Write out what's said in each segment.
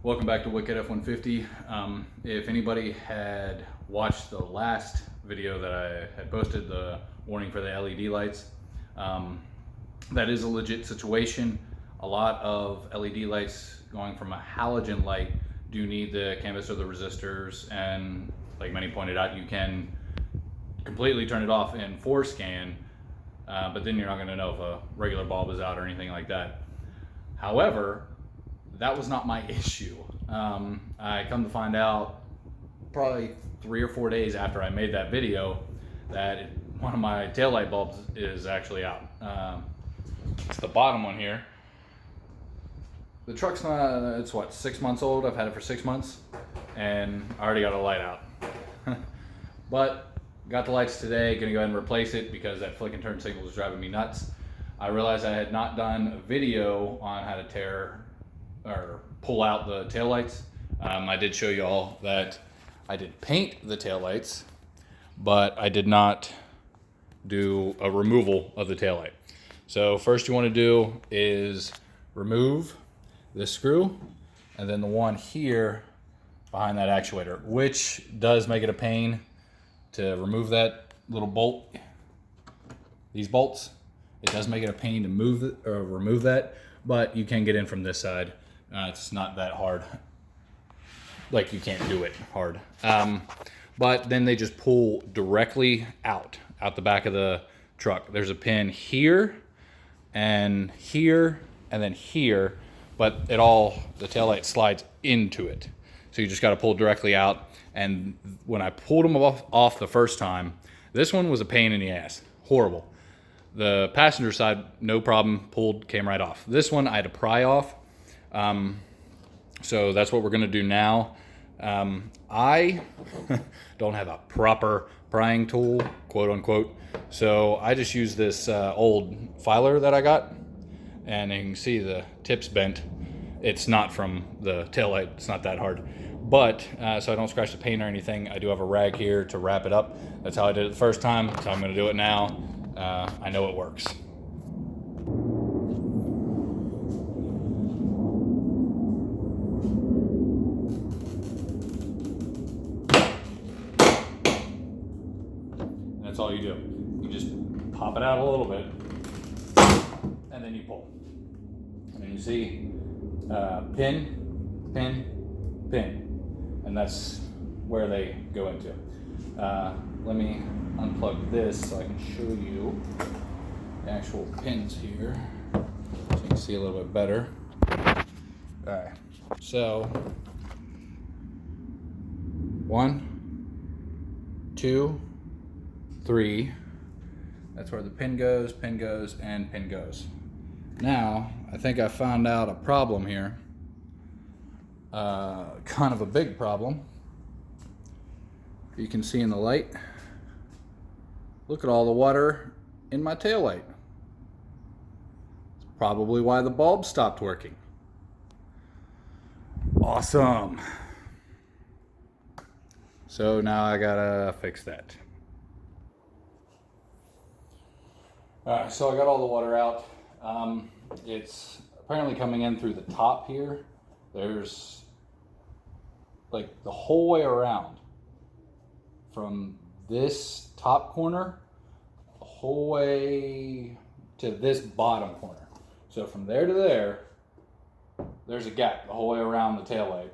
Welcome back to Wicked F150. If anybody had watched the last video that I had posted, the warning for the LED lights, that is a legit situation. A lot of LED lights going from a halogen light do need the canvas or the resistors, and like many pointed out, you can completely turn it off in 4-scan, but then you're not going to know if a regular bulb is out or anything like that. However, that was not my issue. I come to find out probably 3 or 4 days after I made that video that one of my taillight bulbs is actually out. It's the bottom one here. The truck's not, it's what, 6 months old. I've had it for 6 months and I already got a light out. But got the lights today, gonna go ahead and replace it because that flick and turn signal is driving me nuts. I realized I had not done a video on how to tear or pull out the taillights. I did show you all that I did paint the taillights, but I did not do a removal of the taillight. So first you want to do is remove this screw and then the one here behind that actuator, which does make it a pain to remove that little bolt, these bolts. It does make it a pain to move it or remove that, but you can get in from this side. It's not that hard. Like, you can't do it hard. But then they just pull directly out the back of the truck. There's a pin here and here and then here, but the taillight slides into it. So you just got to pull directly out. And when I pulled them off the first time, this one was a pain in the ass. Horrible. The passenger side, no problem, pulled, came right off. This one I had to pry off. So that's what we're gonna do now. I don't have a proper prying tool, quote unquote. So I just use this old filer that I got, and you can see the tip's bent. It's not from the taillight, it's not that hard. But, so I don't scratch the paint or anything, I do have a rag here to wrap it up. That's how I did it the first time, so I'm gonna do it now. I know it works. That's all you do. You just pop it out a little bit, and then you pull. And then you see pin, pin, pin, and that's where they go into. Let me unplug this so I can show you the actual pins here, so you can see a little bit better. All right, so 1, 2, 3. That's where the pin goes, and pin goes. Now, I think I found out a problem here. Kind of a big problem. You can see in the light. Look at all the water in my taillight. It's probably why the bulb stopped working. Awesome. So now I gotta fix that. Alright, so I got all the water out. It's apparently coming in through the top here. There's like the whole way around from this top corner the whole way to this bottom corner. So from there to there, there's a gap the whole way around the taillight.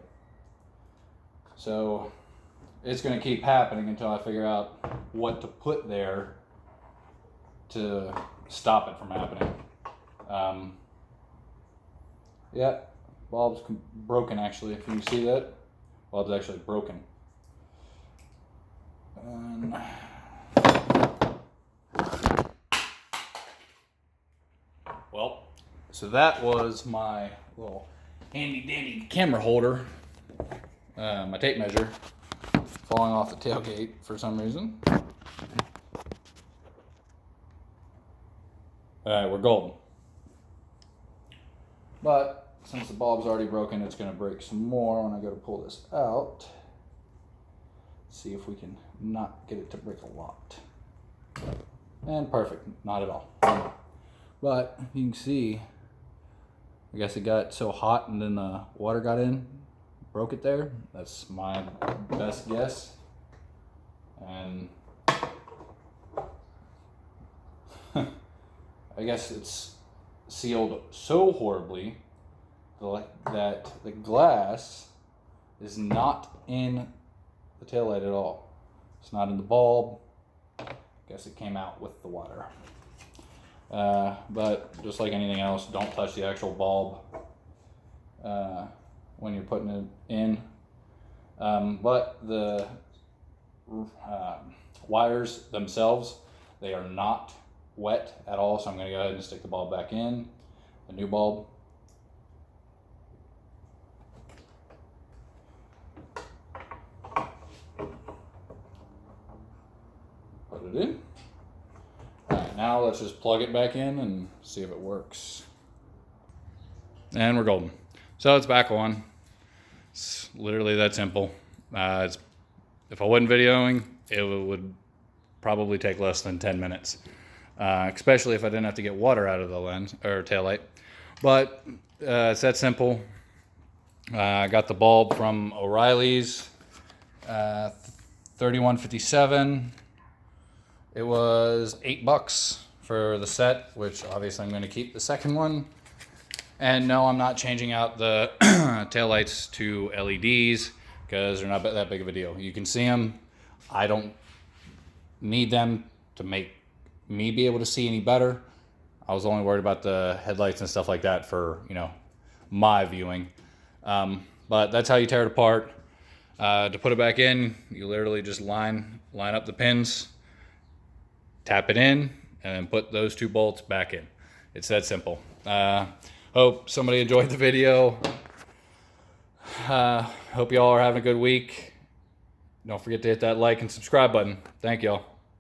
So it's going to keep happening until I figure out what to put there to stop it from happening. Yeah, bulb's broken actually. If you can see that, bulb's actually broken. Well, so that was my little handy dandy camera holder, my tape measure, falling off the tailgate for some reason. Alright, we're golden. But since the bulb's already broken, it's going to break some more when I go to pull this out. See if we can not get it to break a lot. And perfect, not at all. But you can see, I guess it got so hot and then the water got in broke it there. That's my best guess. And I guess it's sealed so horribly that the glass is not in the taillight at all. It's not in the bulb. I guess it came out with the water. But just like anything else, don't touch the actual bulb when you're putting it in. But the wires themselves, they are not wet at all, so I'm going to go ahead and stick the bulb back in, the new bulb. Put it in. Alright, now let's just plug it back in and see if it works. And we're golden. So it's back on. It's literally that simple. If I wasn't videoing, it would probably take less than 10 minutes. Especially if I didn't have to get water out of the lens or taillight. But it's that simple. I got the bulb from O'Reilly's, 3157. It was $8 for the set, which obviously I'm going to keep the second one. And no, I'm not changing out the taillights to LEDs because they're not that big of a deal. You can see them. I don't need them to make me be able to see any better. I was only worried about the headlights and stuff like that for, you know, my viewing. But that's how you tear it apart. To put it back in, you literally just line up the pins, tap it in, and then put those two bolts back in. It's that simple. Hope somebody enjoyed the video. Hope y'all are having a good week. Don't forget to hit that like and subscribe button. Thank y'all.